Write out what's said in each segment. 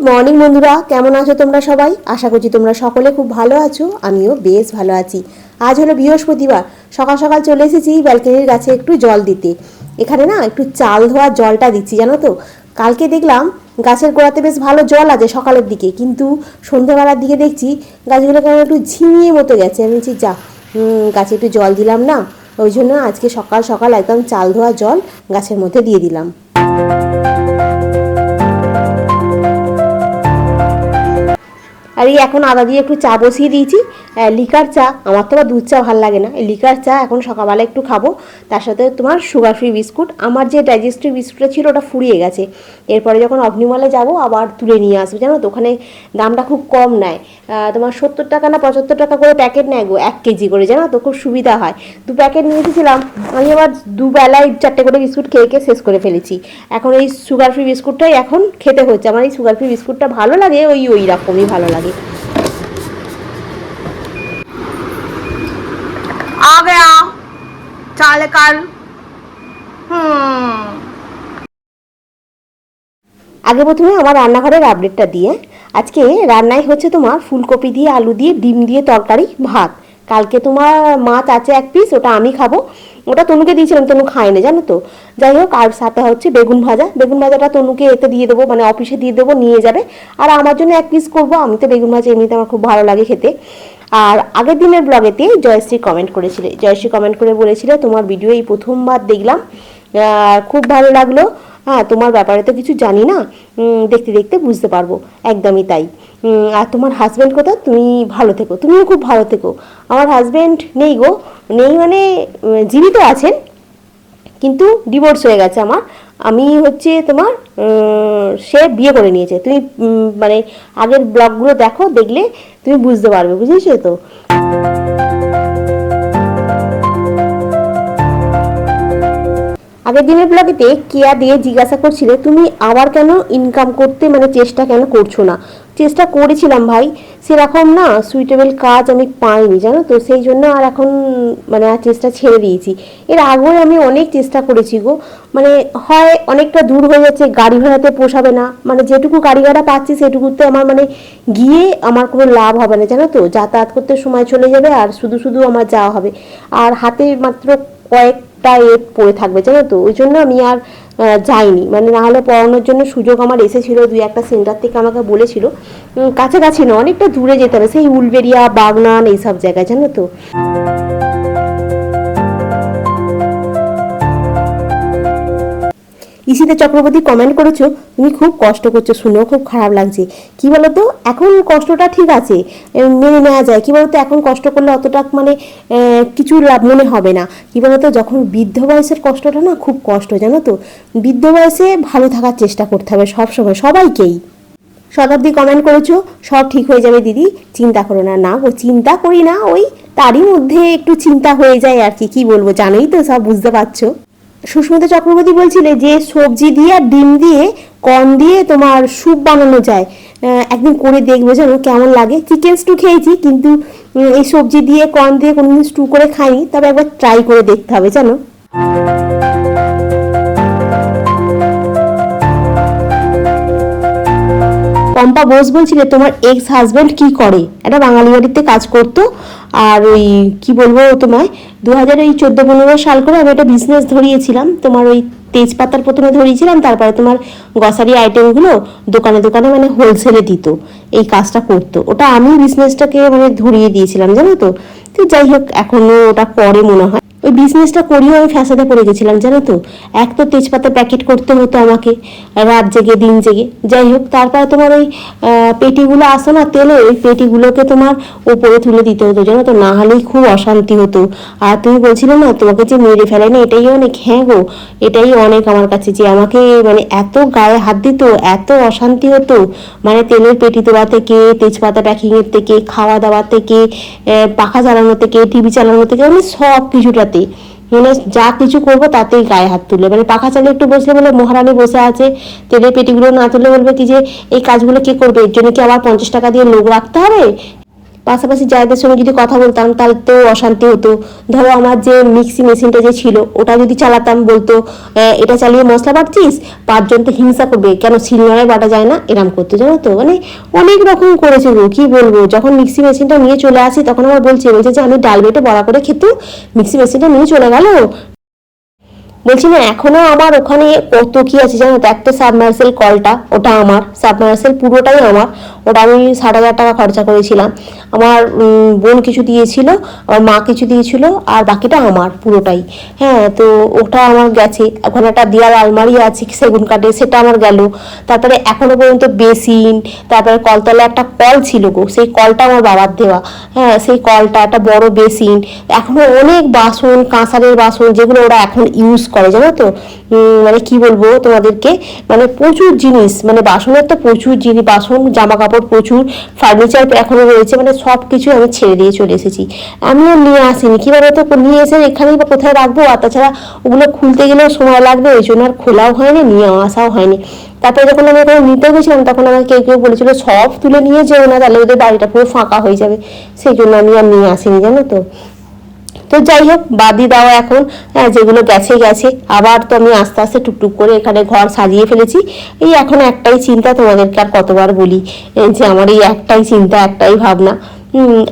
Morning বন্ধুরা, কেমন আছো তোমরা সবাই? আশা করছি তোমরা সকলে খুব ভালো আছো। আমিও বেশ ভালো আছি। আজ হলো বৃহস্পতিবার, সকাল সকাল চলে এসেছি ব্যালকনির গাছে একটু জল দিতে। এখানে না একটু চাল ধোয়ার জলটা দিচ্ছি, জানো তো। কালকে দেখলাম গাছের গোড়াতে বেশ ভালো জল আছে সকালের দিকে, কিন্তু সন্ধ্যাবেলার দিকে দেখছি গাছগুলো কেমন একটু ঝিমিয়ে মতো গেছে। আমি বলছি যা, গাছে একটু জল দিলাম না, ওই জন্য আজকে সকাল সকাল একদম চাল ধোয়া জল গাছের মধ্যে দিয়ে দিলাম। আর এই এখন আদা দিয়ে একটু চা বসিয়ে দিয়েছি, লিকার চা। আমার তো আবার দুধ চা ভালো লাগে না, এই লিকার চা এখন সকালবেলা একটু খাবো। তার সাথে তোমার সুগার ফ্রি বিস্কুট। আমার যে ডাইজেস্টিভ বিস্কুটটা ছিল ওটা ফুরিয়ে গেছে। এরপরে যখন অগ্নিমলে যাব আবার তুলে নিয়ে আসবো, জানো তো। ওখানে দামটা খুব কম নেয়, তোমার 70 টাকা না 75 টাকা করে প্যাকেট নেয় গো, 1 কেজি করে, জানো তো। খুব সুবিধা হয়। 2 প্যাকেট নিয়ে এসেছিলাম আমি, আবার দুবেলায় 4টে করে বিস্কুট খেয়ে খেয়ে শেষ করে ফেলেছি। এখন এই সুগার ফ্রি বিস্কুটটাই এখন খেতে হচ্ছে। আমার এই সুগার ফ্রি বিস্কুটটা ভালো লাগে, ওই রকমই ভালো লাগে। आ गया चाल कर। আগে প্রথমে আমার রান্নাঘরের আপডেটটা দিয়ে। আজকে রান্নায় হচ্ছে তোমার ফুলকপি দিয়ে আলু দিয়ে ডিম দিয়ে তরকারি, ভাত। কালকে তোমার মাছ আছে 1 পিস, ওটা আমি খাবো। ওটা তনুকে দিয়েছিলাম, তনু খায়নি, জানো তো। যাই হোক, আর সাথে হচ্ছে বেগুন ভাজা। বেগুন ভাজাটা তনুকে এতে দিয়ে দেবো, মানে অফিসে দিয়ে দেবো, নিয়ে যাবে। আর আমার জন্য 1 পিস করবো। আমি তো বেগুন ভাজা এমনিতে আমার খুব ভালো লাগে খেতে। আর আগের দিনের ব্লগেতে জয়শ্রী কমেন্ট করেছিলে। জয়শ্রী কমেন্ট করে বলেছিলে তোমার ভিডিও এই প্রথমবার দেখলাম, খুব ভালো লাগলো। হ্যাঁ, তোমার ব্যাপারে তো কিছু জানি না, দেখতে দেখতে বুঝতে পারবো। একদমই তাই। আর তোমার হাজব্যান্ড কোথায়? তুমি ভালো থেকো, তুমিও খুব ভালো থেকো। আমার হাজব্যান্ড নেই গো, নেই মানে জীবিত আছেন, কিন্তু ডিভোর্স হয়ে গেছে আমার। আমি হচ্ছে তোমার সে বিয়ে করে নিয়েছে। তুমি মানে আগের ব্লগগুলো দেখো, দেখলে তুমি বুঝতে পারবে, বুঝেছো তো। আগের দিনের ব্লগেতে কেয়া দিয়ে জিজ্ঞাসা করছিলে তুমি আবার কেন ইনকাম করতে মানে চেষ্টা কেন করছো না। চেষ্টা করেছিলাম ভাই, সেরকম না সুইটেবল কাজ আমি পাইনি, জানো তো। সেই জন্য আর এখন মানে আর চেষ্টা ছেড়ে দিয়েছি। এর আগেও আমি অনেক চেষ্টা করেছি গো, মানে হয় অনেকটা দূর হয়ে যাচ্ছে, গাড়ি ভাড়াতে পোষাবে না, মানে যেটুকু গাড়ি ভাড়া পাচ্ছি সেটুকুতে আমার মানে গিয়ে আমার কোনো লাভ হবে না, জানো তো। যাতায়াত করতে সময় চলে যাবে, আর শুধু শুধু আমার যাওয়া হবে, আর হাতে মাত্র কয়েকটা পড়ে থাকবে, জানো তো। ওই জন্য আমি আর যাইনি। মানে না হলে পড়ানোর জন্য সুযোগ আমার এসেছিল, 2-1টা সেন্টার থেকে আমাকে বলেছিল। কাছাকাছি না, অনেকটা দূরে যেতে হবে, সেই উলবেড়িয়া, বাগনান, এইসব জায়গায়, জানো তো। ঈশিতা চক্রবর্তী কমেন্ট করেছো তুমি খুব কষ্ট করছো, শুনেও খুব খারাপ লাগছে। কি বলতো, এখন কষ্টটা ঠিক আছে, মেনে নেওয়া যায়। কি বলতো, এখন কষ্ট করলে অতটা মানে কিছু লাভ মনে হবে না। কি বলতো, যখন বৃদ্ধ বয়সের কষ্টটা না খুব কষ্ট, জানো তো। বৃদ্ধ বয়সে ভালো থাকার চেষ্টা করতে হবে সবসময়, সবাইকেই। শতাব্দী কমেন্ট করেছো সব ঠিক হয়ে যাবে দিদি, চিন্তা করো না। না গো, চিন্তা করি না, ওই তারই মধ্যে একটু চিন্তা হয়ে যায় আর কি। কি বলবো, জানোই তো, সব বুঝতে পারছো। সুস্মিতা চক্রবর্তী বলছিলে যে সবজি দিয়ে আর ডিম দিয়ে কর্ন দিয়ে তোমার স্যুপ বানানো যায়, একদিন করে দেখবো জানো কেমন লাগে। চিকেন স্টু খেয়েছি, কিন্তু এই সবজি দিয়ে কর্ন দিয়ে কোনোদিন স্টু করে খাইনি, তবে একবার ট্রাই করে দেখতে হবে, জানো। পম্পা বোস বলছিলে তোমার এক্স হাজব্যান্ড কি করে। একটা বাঙালি বাড়িতে কাজ করতো, আর ওই কি বলবো তোমায়, 2014-15 সাল করে আমি একটা বিজনেস ধরিয়েছিলাম। তোমার ওই তেজপাতার প্রথমে ধরিয়েছিলাম, তারপরে তোমার গ্রসারি আইটেমগুলো দোকানে দোকানে মানে হোলসেলে দিত, এই কাজটা করতো। ওটা আমি বিজনেসটাকে মানে ধরিয়ে দিয়েছিলাম, জানো তো। তো যাই হোক, এখনো ওটা করে মনে হয়। ওই বিজনেসটা করিও আমি ফ্যাসাদে পড়ে গেছিলাম, জানো তো। এক তো তেজপাতা প্যাকেট করতে হতো আমাকে, রাত জেগে দিন জেগে। যাই হোক, তারপরে তোমার ওই পেটিগুলো আসে না তেলে, ওই পেটিগুলোকে তোমার ওপরে তুলে দিতে হতো, জানো তো। না হলেই খুব অশান্তি হতো। আর তুমি বলছিলে না তোমাকে যে মেরে ফেলে না, এটাই অনেক। হ্যাঁ গো, এটাই অনেক আমার কাছে, যে আমাকে মানে এত গায়ে হাত দিত, এত অশান্তি হতো। মানে তেলের পেটি তোলা থেকে, তেজপাতা প্যাকিংয়ের থেকে, খাওয়া দাওয়া থেকে, পাখা চালানো থেকে, টিভি চালানো থেকে, মানে সব কিছুটাতে মানে যা কিছু করবো তাতেই গায়ে হাত তুলে। মানে পাখা চালিয়ে একটু বসলে বলে মহারানী বসে আছে, তেলের পেটিগুলো না তুলে বলবে কি যে এই কাজগুলো কে করবে, এর জন্য কি আবার 50 টাকা দিয়ে লোক রাখতে হবে। পাশাপাশি যাদের সঙ্গে যদি কথা বলতাম তাহলে তো অশান্তি হতো। ধরো আমার যে মিক্সি মেশিনটা যে ছিল ওটা যদি চালাতাম, বলতো এটা চালিয়ে মশলা বাটছিস, পাঁচজন তো হিংসা করবে, কেন শিলনোড়ায় বাটা যায় না, এরম করতে, জানো তো। মানে অনেক রকম করেছে গো, কি বলবো। যখন মিক্সি মেশিনটা নিয়ে চলে আসি তখন আমার বলছে যে আমি ডাল বেটে বড়া করে খেতে, মিক্সি মেশিনটা নিয়ে চলে গেল। বলছি না, এখনো আমার ওখানে কত কি আছে জানো তো। একটা সাবমার্সেল কলটা, ওটা আমার সাবমার্সেল পুরোটাই আমার। ওটা আমি 60,000 টাকা খরচা করেছিলাম। আমার বোন কিছু দিয়েছিল, আমার মা কিছু দিয়েছিল, আর বাকিটা আমার পুরোটাই। হ্যাঁ, তো ওটা আমার গেছে। ওখানে একটা দেয়াল আলমারি আছে সেগুন কাঠে, সেটা আমার গেল। তারপরে এখনো পর্যন্ত বেসিন, তারপরে কলতলায় একটা কল ছিল গো, সেই কলটা আমার বাবার দেওয়া। হ্যাঁ, সেই কলটা, একটা বড় বেসিন, এখনো অনেক বাসন, কাঁসারের বাসন, যেগুলো ওরা এখন ইউজ করে, জানো তো। মানে কি বলবো তোমাদেরকে, মানে প্রচুর জিনিস, মানে বাসনের তো প্রচুর জিনিস, বাসন, জামা কাপড় প্রচুর, ফার্নিচার এখনো রয়েছে, মানে সব কিছু আমি ছেড়ে দিয়ে চলে এসেছি। আমিও নিয়ে আসিনি, কিভাবে তো নিয়ে এসে এখানেই বা কোথায় রাখবো, আর তাছাড়া ওগুলো খুলতে গেলেও সময় লাগবে, ওই জন্য আর খোলাও হয়নি, নিয়ে আসাও হয়নি। তারপরে যখন আমি ওখানে নিতে গেছিলাম তখন আমাকে কেউ কেউ বলেছিল সব তুলে নিয়ে যেও না, তাহলে ওদের বাড়িটা পুরো ফাঁকা হয়ে যাবে, সেই জন্য আমি আর নিয়ে আসিনি, জানো তো। তো যাই হোক, বাদই দাও এখন। হ্যাঁ, যেগুলো গেছে গেছে। আবার তো আমি আস্তে আস্তে টুকটুক করে এখানে ঘর সাজিয়ে ফেলেছি। এই এখন একটাই চিন্তা, তোমাদেরকে আর কতবার বলি যে আমার এই একটাই চিন্তা, একটাই ভাবনা।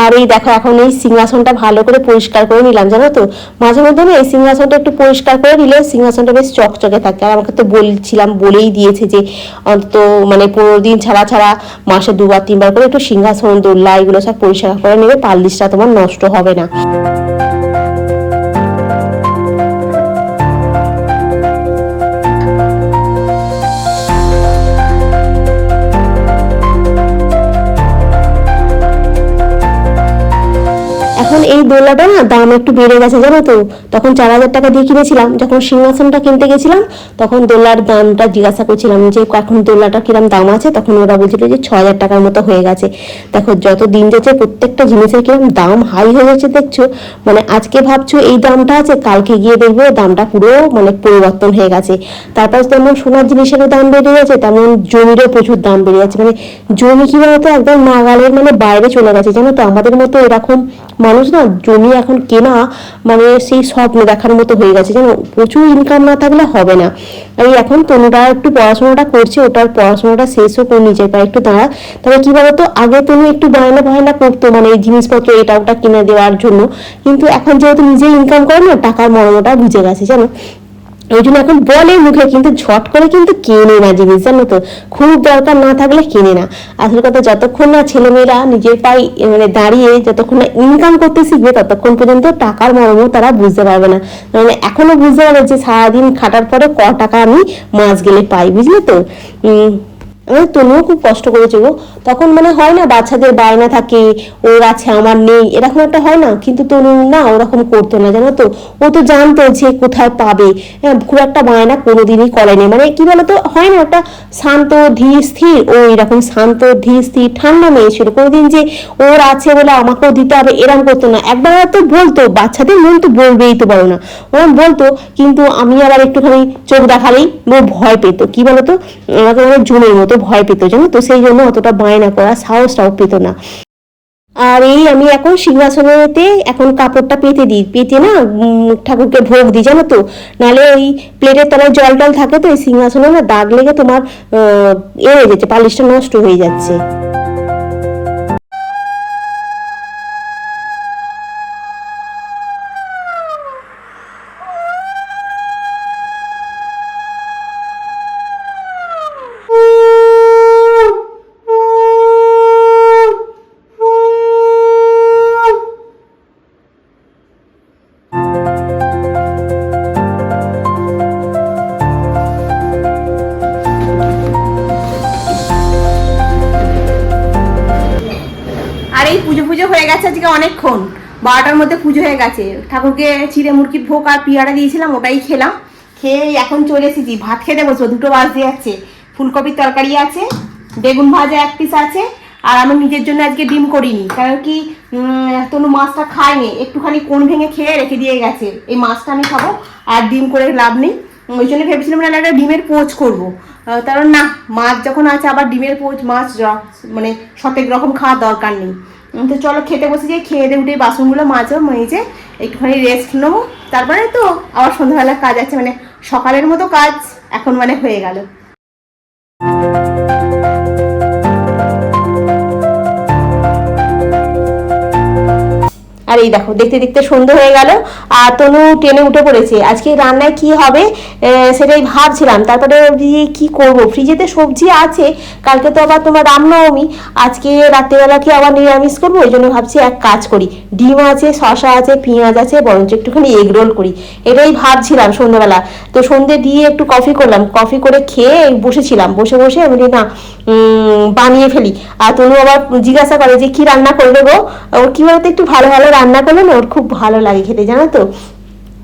আর এই দেখো, এখন এই সিংহাসনটা ভালো করে পরিষ্কার করে নিলাম, জানো তো। মাঝে মধ্যে না এই সিংহাসনটা একটু পরিষ্কার করে নিলে সিংহাসনটা বেশ চকচকে থাকে। আর আমাকে তো বলছিলাম, বলেই দিয়েছে যে অন্তত মানে 15 দিন ছাড়া ছাড়া, মাসে 2-3 বার করে একটু সিংহাসন, দোলনা এগুলো সব পরিষ্কার করে নেবে, পাললিশটা তোমার নষ্ট হবে না। এখন এই দোলাটা না দাম একটু বেড়ে গেছে, জানো তো। তখন 4,000 টাকা দিয়ে কিনেছিলাম, যখন সিংহাসনটা কিনতে গেছিলাম তখন দোলার দামটা জিজ্ঞাসা করছিলাম যে এখন দোলাটা কিরম দাম আছে, তখন ওরা বলছিল যে 6,000 টাকার মতো হয়ে গেছে। দেখো, যত দিন যাচ্ছে প্রত্যেকটা জিনিসের কিরম দাম হাই হয়ে যাচ্ছে দেখছো। মানে আজকে ভাবছো এই দামটা আছে, কালকে গিয়ে দেখবে দামটা পুরো মানে পরিবর্তন হয়ে গেছে। তারপর যেমন সোনার জিনিসেরও দাম বেড়ে গেছে, তেমন জমিরও প্রচুর দাম বেড়ে যাচ্ছে। মানে জমি কি বলতো, একদম নাগালের মানে বাইরে চলে গেছে, জানো তো। আমাদের মতো এরকম মানুষ না, জমি এখন কেনা মানে সেই স্বপ্ন দেখার মতো হয়ে গেছে, জানো। প্রচুর ইনকাম না থাকলে হবে না। এই এখন তনুটা একটু পড়াশোনাটা করছে, ওটার পড়াশোনাটা শেষও করে নিজের পায়ে একটু দাঁড়া। তবে কি বলতো, আগে তনু একটু বায়না বায়না করতো, মানে এই জিনিসপত্র এটা ওটা কিনে দেওয়ার জন্য। কিন্তু এখন যেহেতু নিজে ইনকাম করে না, টাকার মর্মটা বুঝে গেছে, জানো। ওই জন্য এখন বলে মুখে, কিন্তু ঝট করে কিন্তু কেনে না জিনিস, জানো তো। খুব দরকার না থাকলে কেনে না। আসল কথা, যতক্ষণ না ছেলেমেয়েরা নিজের পায়ে মানে দাঁড়িয়ে যতক্ষণ না ইনকাম করতে শিখবে, ততক্ষণ পর্যন্ত টাকার মর্ম তারা বুঝতে পারবে না। মানে এখনো বুঝতে পারবে যে সারাদিন খাটার পরে টাকা আমি মাস গেলে পাই, বুঝলে তো। তনুও খুব কষ্ট করেছে গো। তখন মানে হয় না, বাচ্চাদের বায়না থাকে, ওর আছে আমার নেই, এরকম একটা হয় না। কিন্তু তনু না ওরকম করতো না, জানো তো। ও তো জানতো যে কোথায় পাবে। হ্যাঁ, খুব একটা বায়না কোনোদিনই করেনি। মানে কি বলতো, হয় না একটা শান্ত ধীর স্থির, ও এরকম শান্ত ধীর স্থির ঠান্ডা মেয়ে ছিল। কোনোদিন যে ওর আছে বলে আমাকেও দিতে হবে এরকম করতো না। একবার তো বলতো, বাচ্চাদের মন তো বলবেই তো পারো না, ওরকম বলতো। কিন্তু আমি আবার একটুখানি চোখ দেখালেই ও ভয় পেতো, কি বলতো, আমাকে মানে জুনের মতো ভয় পেতো, জানো তো। সেই জন্য অতটা বায়না করা সাহসটাও পেত না। আর এই আমি এখন সিংহাসনেতে এখন কাপড়টা পেতে দিই, পেতে না ঠাকুরকে ভোগ দিই, জানো তো। নাহলে ওই প্লেটের তলায় জল টল থাকে তো, এই সিংহাসনে না দাগ লেগে তোমার হয়ে যাচ্ছে, পালিশটা নষ্ট হয়ে যাচ্ছে। আর এই পুজো পুজো হয়ে গেছে আজকে অনেকক্ষণ, 12টার মধ্যে পুজো হয়ে গেছে। ঠাকুরকে চিড়ে মুরগির ভোগ আর পিয়ারা দিয়েছিলাম, ওটাই খেলাম। খেয়ে এখন চলে এসেছি, ভাত খেতে বসবো, 2টো বাজতে যাচ্ছে। ফুলকপির তরকারি আছে, বেগুন ভাজা 1 পিস আছে। আর আমি নিজের জন্য আজকে ডিম করিনি, কারণ কি তনু মাছটা খায়নি, একটুখানি কোণ ভেঙে খেয়ে রেখে দিয়ে গেছে। এই মাছটা আমি খাবো, আর ডিম করে লাভ নেই। ওই জন্য ভেবেছিলাম না একটা ডিমের পোচ করবো, কারণ না, মাছ যখন আছে আবার ডিমের পোচ মাছ মানে সতেক রকম খাওয়ার দরকার নেই। তো চলো খেতে বসে যাই, খেয়ে দিয়ে উঠে বাসনগুলো মেজে একটুখানি রেস্ট নেবো, তারপরে তো আবার সন্ধ্যাবেলা কাজ আছে, মানে সকালের মতো কাজ এখন মানে হয়ে গেল। আর এই দেখো দেখতে দেখতে সন্ধ্যে হয়ে গেল, আর তনু ট্রেনে উঠে পড়েছে। আজকে রান্নায় কি হবে সেটাই ভাবছিলাম, তারপরে কি করব, ফ্রিজেতে সবজি আছে, কালকে তো আবার তোমার রামনবমী, আজকে রাত্রেবেলা কি আবার নিরামিষ করবো, ওই জন্য ভাবছি এক কাজ করি, ডিম আছে, শশা আছে, পেঁয়াজ আছে, বরঞ্চ একটুখানি এগ রোল করি, এটাই ভাবছিলাম সন্ধ্যেবেলা। তো সন্ধ্যে দিয়ে একটু কফি করলাম, কফি করে খেয়ে বসেছিলাম, বসে বসে আমি না বানিয়ে ফেলি। আর তনু আবার জিজ্ঞাসা করে যে কি রান্না করবে গো, ওর কি বলতো একটু ভালো ভালো রান্না করলে না ওর খুব ভালো লাগে খেতে, জানো তো।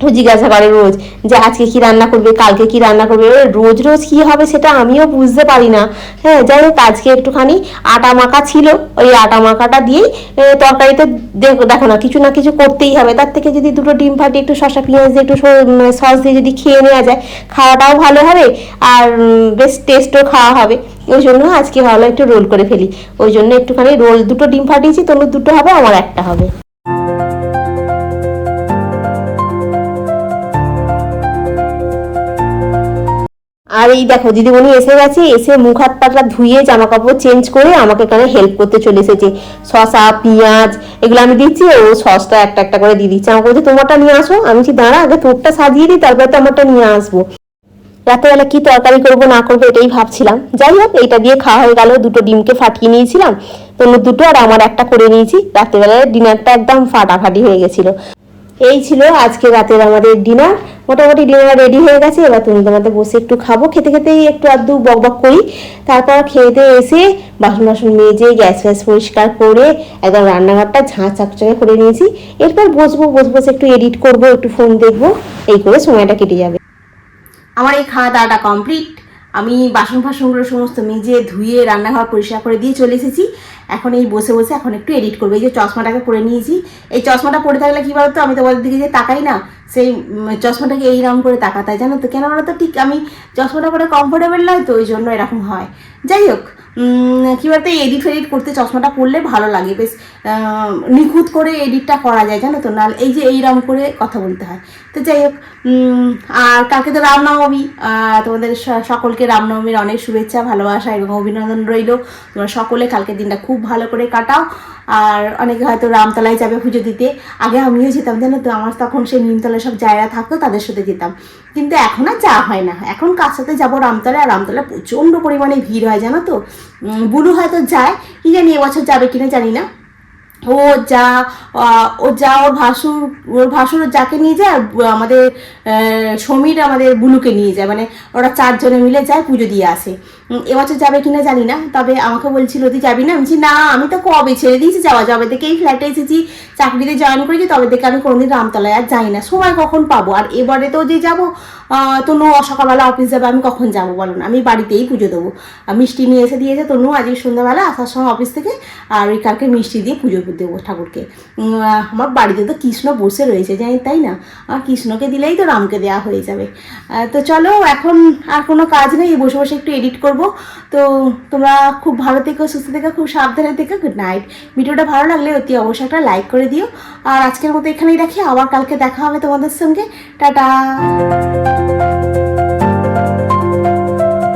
ও জিজ্ঞাসা করে রোজ যে আজকে কি রান্না করবে, কালকে কি রান্না করবে, রোজ রোজ কি হবে সেটা আমিও বুঝতে পারি না। হ্যাঁ, যাই হোক আজকে একটুখানি আটা মাখা ছিল, ওই আটা মাখাটা দিয়েই তরকারিতে দেখো না কিছু না কিছু করতেই হবে, তার থেকে যদি দুটো ডিম ফাটিয়ে একটু শসা পেঁয়াজ দিয়ে একটু সস দিয়ে যদি খেয়ে নেওয়া যায়, খাওয়াটাও ভালো হবে আর বেশ টেস্টও খাওয়া হবে। ওই জন্য আজকে ভালো একটু রোল করে ফেলি, ওই জন্য একটুখানি রোল দুটো ডিম ফাটিয়েছি, তনুর দুটো হবে, আমার একটা হবে। আর এই দেখো দিদিমণি এসে গেছে, এসে মুখ হাত পাটা ধুয়ে জামা কাপড় চেঞ্জ করে আমাকে এখানে হেল্প করতে চলে এসেছে। শসা পেঁয়াজ এগুলো আমি দিচ্ছি, ও সসটা একটা একটা করে দিয়ে দিচ্ছে, আমাকে বলছে তোমারটা নিয়ে আসো, আমি বলছি দাঁড়া আগে তোরটা সাজিয়ে দিই তারপরে তো আমারটা নিয়ে আসবো। রাতেবেলা কি তরকারি করবো না করবো এটাই ভাবছিলাম। যাই হোক এইটা দিয়ে খাওয়া হয়ে গেল, দুটো ডিমকে ফাটিয়ে নিয়েছিলাম, তনুর দুটো আর আমার একটা করে নিয়েছি। রাত্রেবেলায় ডিনারটা একদম ফাটাফাটি হয়ে গেছিল। এই ছিল আজকে রাতের আমাদের ডিনার, মোটামুটি ডিনার রেডি হয়ে গেছে। এবার তুমি তোমাদের বসে একটু খাবো, খেতে খেতেই একটু আধটু বক বক করি, তারপর খেতে এসে বাসন বাসন মেজে গ্যাস ফ্যাস পরিষ্কার করে একদম রান্নাঘরটা ঝাঁ চকচকে করে নিয়েছি। এরপর বসবো, বসে একটু এডিট করবো, একটু ফোন দেখবো, এই করে সময়টা কেটে যাবে। আমার এই খাওয়া দাওয়াটা কমপ্লিট, আমি বাসন ফাসনগুলো সমস্ত মেজে ধুয়ে রান্নাঘর পরিষ্কার করে দিয়ে চলে এসেছি। এখন এই বসে বসে এখন একটু এডিট করবো। এই যে চশমাটাকে পরে নিয়েছি, এই চশমাটা পরে থাকলে কী বলতো আমি তোমাদের দিকে যে তাকাই না, সেই চশমাটাকে এইরকম করে তাকাতাই, জানো তো কেন বলো তো, ঠিক আমি চশমাটা পরে কমফোর্টেবল নয় তো ওই জন্য এরকম হয়। যাই হোক কী বলতো এডিট ফেডিট করতে চশমাটা পরলে ভালো লাগে, বেশ নিখুঁত করে এডিটটা করা যায়, জানো তো, না এই যে এইরকম করে কথা বলতে হয়। তো যাই হোক আর কালকে তো রামনবমী, তোমাদের সকলকে রামনবমীর অনেক শুভেচ্ছা ভালোবাসা এবং অভিনন্দন রইল। তোমরা সকলে কালকের দিনটা খুব ভালো করে কাটাও। আর অনেকে হয়তো রামতলায় যাবে পুজো দিতে, আগে আমিও যেতাম, জানো তো, আমার তখন সেই নিমতলায় সব জায়গা থাকতো, তাদের সাথে যেতাম, কিন্তু এখন আর যাওয়া হয় না। এখন কার সাথে যাবো রামতলায়, আর রামতলায় প্রচণ্ড পরিমাণে ভিড় হয়, জানো তো। বুলু হয়তো যায়, কি জানি এবছর যাবে কিনা জানি না। ও যা ওর ভাসুর যাকে নিয়ে যায়, আমাদের সমীর আমাদের বুলুকে নিয়ে যায়, মানে ওরা চারজনে মিলে যায় পুজো দিয়ে আসে। এবছর যাবে কিনা জানি না, তবে আমাকে বলছিল তুই যাবি না, আমি বলছি না আমি তো কবে ছেড়ে দিয়েছি যাওয়া, যবে থেকে এই ফ্ল্যাটে এসেছি চাকরিতে জয়েন করেছি তবে থেকে আমি কোনোদিন রামতলায় আর যাই না, সময় কখন পাবো। আর এবারে তো যে যাবো তনু সকালবেলা অফিস যাবে, আমি কখন যাবো বলো না, আমি বাড়িতেই পুজো দেবো। মিষ্টি নিয়ে এসে দিয়েছে তনু আজকে সন্ধ্যাবেলা আসার সময় অফিস থেকে, আর ওই কালকে মিষ্টি দিয়ে পুজো দেবো ঠাকুরকে। আমার বাড়িতে তো কৃষ্ণ বসে রয়েছে জানি, তাই না, আর কৃষ্ণকে দিলেই তো রামকে দেওয়া হয়ে যাবে। তো চলো এখন আর কোনো কাজ নেই, বসে বসে একটু এডিট করব। তো তোমরা খুব ভালো থেকো, সুস্থ থেকো, খুব সাবধানে থেকো, গুড নাইট। ভিডিওটা ভালো লাগলে অতি অবশ্যই একটা লাইক করে দিও, আর আজকের মতো এখানেই রাখি, আবার কালকে দেখা হবে তোমাদের সঙ্গে, টাটা।